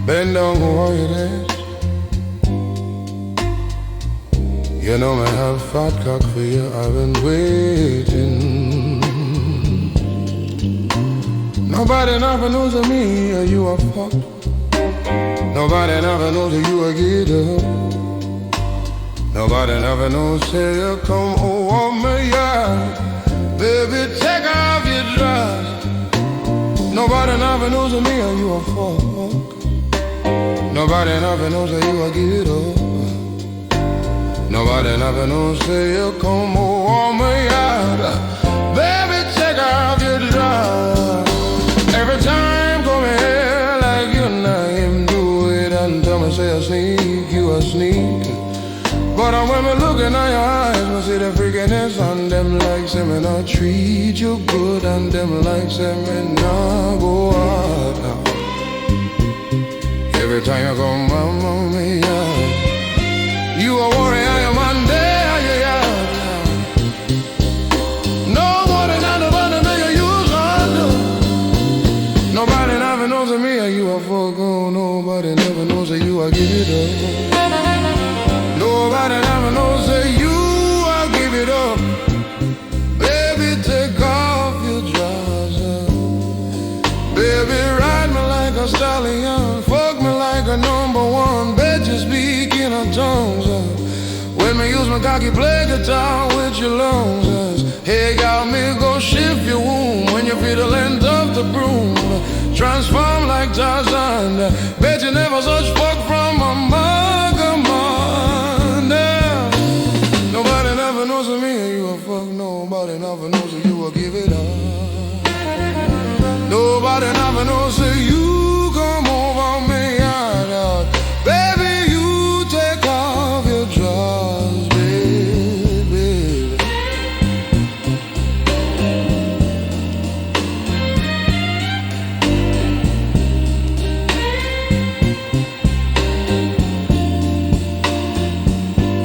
Bend down, go on your dance. You know me have fat cock for you, I've been waiting. Nobody never knows of me, or you are fucked. Nobody never knows that you are get up. Nobody never knows till you come over me, yeah. Baby, take off your dress. Nobody never knows of me, or you are fucked. Nobody never knows that you are get up. Nobody never knows till you come over me, yeah. Baby, take off your dress. Every time come here like you name, do it and tell me say I sneak, you a sneak. But when me looking at your eyes, I see the freakiness on them like say me not treat you good, and them like say me not go hard now. Every time you come on me, yeah. You a warrior, you're Monday, yeah. Nobody never make you use on. Nobody never knows of me, you a fuck on. Nobody never knows that you a give it up. Nobody never knows that you a give it up. Baby, take off your trousers. Baby, ride me like a stallion. Fuck me like a number one. Bet you speak in a tongues. When me use my cocky, play guitar with your lungs. Hey, got me go shift your womb when you feel the length of the broom. Transform like Tarzan. Bet you never such fuck from a mug of mine. Nobody never knows of me, you a fuck. Nobody never knows that you will give it up. Nobody never knows that you come over me, yeah. Baby, you take off your drawers, baby.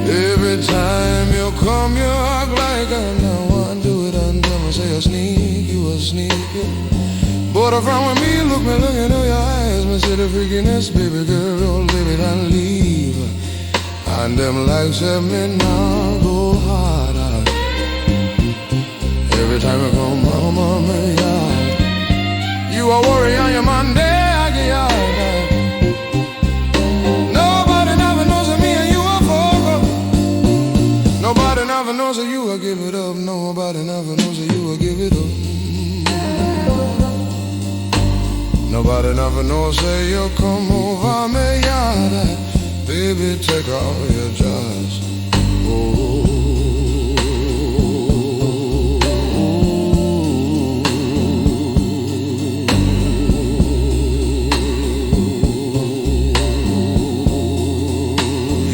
Every time you come, you act like I don't want to do it until I say a sneak, you a sneaker. But if I'm with me, look into your eyes, me see the freakiness, baby girl, baby, don't leave. And them legs have me now go harder. Every time I come home on me, yeah. You a warrior, you're Monday, I get out. Nobody never knows of me and you a fucker. Nobody never knows that you will give it up. Nobody never knows that you will give it up. Nobody never knows that you come over me, yeah. Baby, take off your dress. Oh.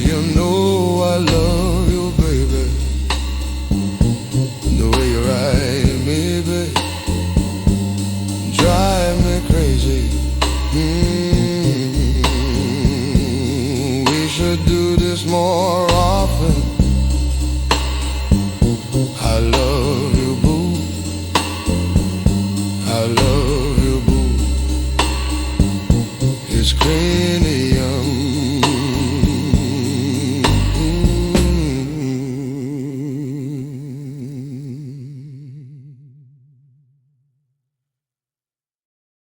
You know I love you, baby. The way you ride me, baby, drive me crazy. We should do this more often. I love you, boo. I love you, boo. It's Kranium.